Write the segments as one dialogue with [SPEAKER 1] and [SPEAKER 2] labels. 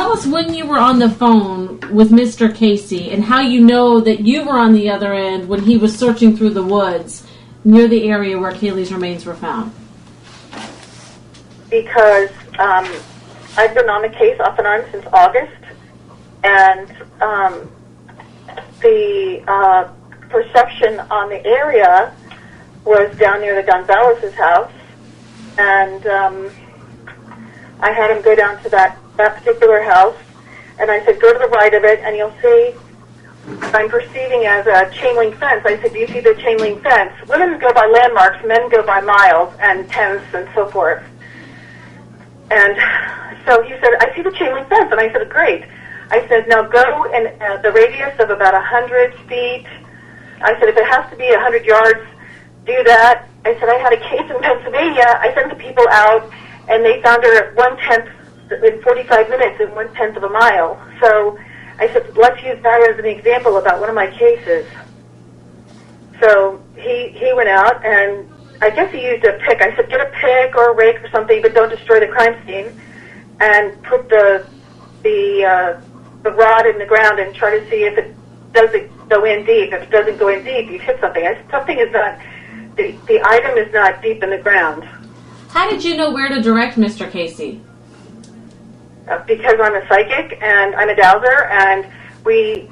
[SPEAKER 1] Tell us when you were on the phone with Mr. Casey and how you know that you were on the other end when he was searching through the woods near the area where Kaylee's remains were found.
[SPEAKER 2] Because I've been on the case off and on since August, and the perception on the area was down near the Gonzalez's house, and I had him go down to that particular house, and I said, go to the right of it, and you'll see I'm perceiving as a chain link fence. I said, do you see the chain link fence? Women go by landmarks, men go by miles and tenths and so forth. And so he said, I see the chain link fence. And I said, great. I said, now go in the radius of about 100 feet. I said, if it has to be 100 yards, do that. I said, I had a case in Pennsylvania. I sent the people out, and they found her at 1/10 in 45 minutes in 1/10 of a mile. So I said, let's use that as an example about one of my cases. So he went out, and I guess he used a pick. I said, get a pick or a rake or something, but don't destroy the crime scene. And put the rod in the ground and try to see if it doesn't go in deep. If it doesn't go in deep, you've hit something. I said, something is not, the item is not deep in the ground.
[SPEAKER 1] How did you know where to direct Mr. Casey?
[SPEAKER 2] Because I'm a psychic and I'm a dowser, and we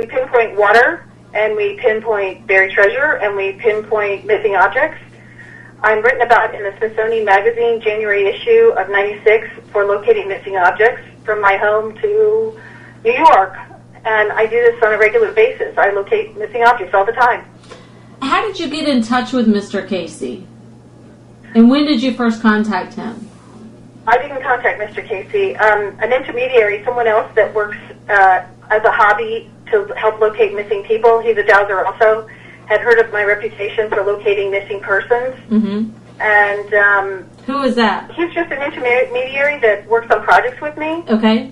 [SPEAKER 2] pinpoint water, and we pinpoint buried treasure, and we pinpoint missing objects. I'm written about in the Smithsonian Magazine January issue of '96 for locating missing objects from my home to New York, and I do this on a regular basis. I locate missing objects all the time.
[SPEAKER 1] How did you get in touch with Mr. Casey? And when did you first contact him?
[SPEAKER 2] I didn't contact Mr. Casey. An intermediary, someone else that works as a hobby to help locate missing people, he's a dowser also, had heard of my reputation for locating missing persons.
[SPEAKER 1] Mm-hmm.
[SPEAKER 2] And
[SPEAKER 1] who is that?
[SPEAKER 2] He's just an intermediary that works on projects with me.
[SPEAKER 1] Okay.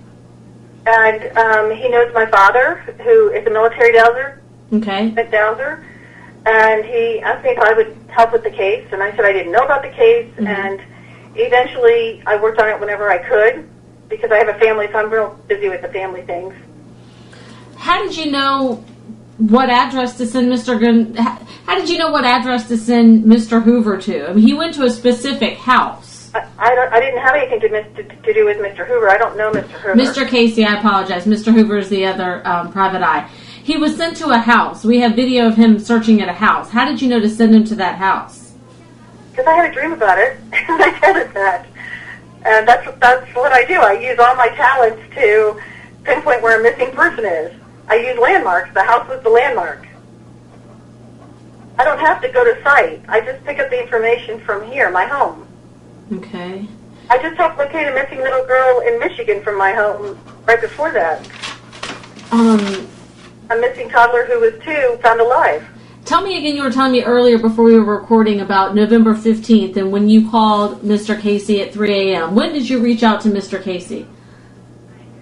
[SPEAKER 2] And he knows my father, who is a military dowser.
[SPEAKER 1] Okay.
[SPEAKER 2] A dowser. And he asked me if I would help with the case, and I said I didn't know about the case, mm-hmm. and eventually I worked on it whenever I could, because I have a family, so I'm real busy with the family things.
[SPEAKER 1] How did you know what address to send How did you know what address to send Mr. Hoover to? I mean, he went to a specific house.
[SPEAKER 2] I didn't have anything to do with Mr. Hoover. I don't know Mr. Hoover.
[SPEAKER 1] Mr. Casey, I apologize. Mr. Hoover is the other private eye. He was sent to a house. We have video of him searching at a house. How did you know to send him to that house?
[SPEAKER 2] Because I had a dream about it, and I said it that. And that's what I do. I use all my talents to pinpoint where a missing person is. I use landmarks. The house was the landmark. I don't have to go to site. I just pick up the information from here, my home.
[SPEAKER 1] Okay.
[SPEAKER 2] I just helped locate a missing little girl in Michigan from my home right before that. A missing toddler who was 2 found alive.
[SPEAKER 1] Tell me again, you were telling me earlier before we were recording about November 15th and when you called Mr. Casey at 3 a.m. When did you reach out to Mr. Casey?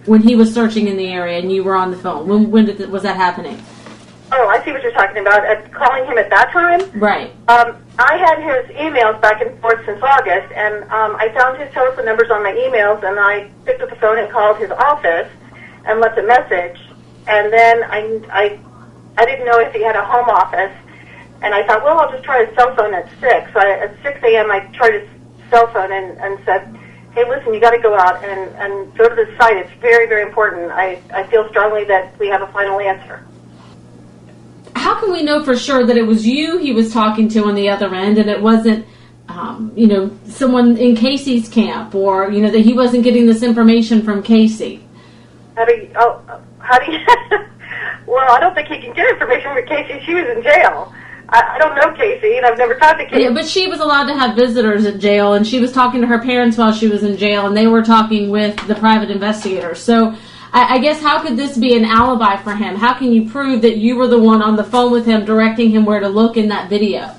[SPEAKER 1] When he was searching in the area and you were on the phone. When was that happening?
[SPEAKER 2] Oh, I see what you're talking about. Calling him at that time?
[SPEAKER 1] Right.
[SPEAKER 2] I had his emails back and forth since August, and I found his telephone numbers on my emails, and I picked up the phone and called his office and left a message. And then I didn't know if he had a home office, and I thought, well, I'll just try his cell phone at 6. So at 6 a.m. I tried his cell phone and said, hey, listen, you got to go out and go to the site. It's very, very important. I feel strongly that we have a final answer.
[SPEAKER 1] How can we know for sure that it was you he was talking to on the other end and it wasn't, someone in Casey's camp, or, that he wasn't getting this information from Casey?
[SPEAKER 2] How do you well, I don't think he can get information from Casey. She was in jail. I don't know Casey, and I've never talked to Casey.
[SPEAKER 1] Yeah, but she was allowed to have visitors at jail, and she was talking to her parents while she was in jail, and they were talking with the private investigators. So I guess how could this be an alibi for him? How can you prove that you were the one on the phone with him directing him where to look in that video?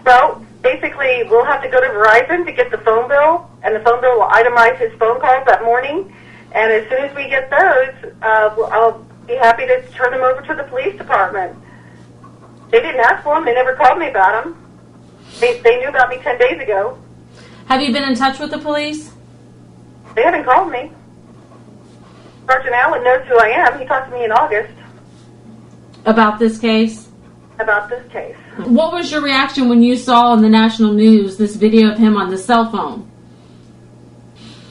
[SPEAKER 2] Well, basically, we'll have to go to Verizon to get the phone bill, and the phone bill will itemize his phone calls that morning. And as soon as we get those, I'll be happy to turn them over to the police department. They didn't ask for them. They never called me about them. They knew about me 10 days ago.
[SPEAKER 1] Have you been in touch with the police?
[SPEAKER 2] They haven't called me. Sergeant Allen knows who I am. He talked to me in August
[SPEAKER 1] About this case?
[SPEAKER 2] about this case.
[SPEAKER 1] What was your reaction when you saw on the national news this video of him on the cell phone?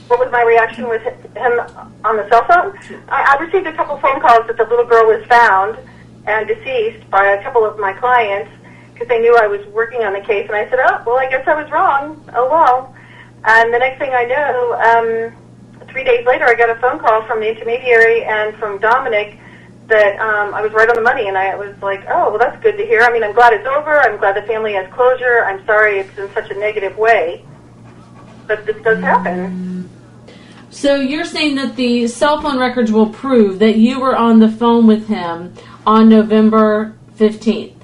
[SPEAKER 2] What was my reaction with him on the cell phone? I received a couple phone calls that the little girl was found and deceased by a couple of my clients because they knew I was working on the case. And I said, oh, well, I guess I was wrong. Oh, well. And the next thing I know, 3 days later, I got a phone call from the intermediary and from Dominic that I was right on the money. And I was like, oh, well, that's good to hear. I mean, I'm glad it's over. I'm glad the family has closure. I'm sorry it's in such a negative way. But this does happen.
[SPEAKER 1] So you're saying that the cell phone records will prove that you were on the phone with him on November 15th?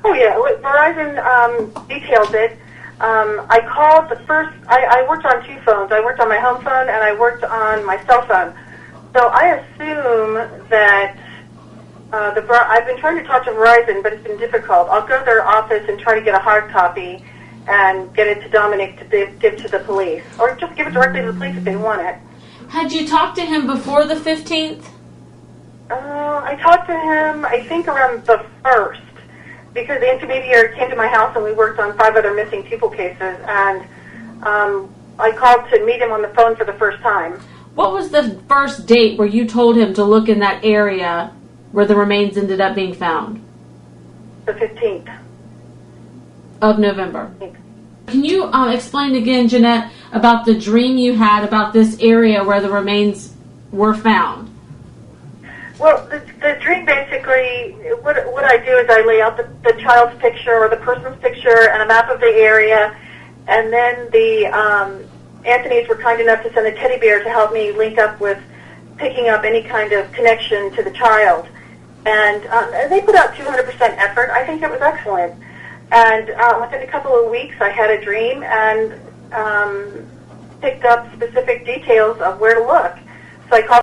[SPEAKER 2] Oh, yeah. Verizon details it. I called the first, I worked on two phones. I worked on my home phone and I worked on my cell phone. So I assume that I've been trying to talk to Verizon, but it's been difficult. I'll go to their office and try to get a hard copy and get it to Dominic to give to the police. Or just give it directly to the police if they want it.
[SPEAKER 1] Had you talked to him before the 15th?
[SPEAKER 2] I talked to him, I think, around the 1st, because the intermediary came to my house and we worked on 5 other missing people cases, and I called to meet him on the phone for the first time.
[SPEAKER 1] What was the first date where you told him to look in that area where the remains ended up being found?
[SPEAKER 2] The 15th.
[SPEAKER 1] Of November. Can you explain again, Ginette, about the dream you had about this area where the remains were found?
[SPEAKER 2] Well, the dream basically, what I do is I lay out the child's picture or the person's picture and a map of the area, and then the Anthony's were kind enough to send a teddy bear to help me link up with picking up any kind of connection to the child. And they put out 200% effort. I think it was excellent. And within a couple of weeks, I had a dream and picked up specific details of where to look. So I called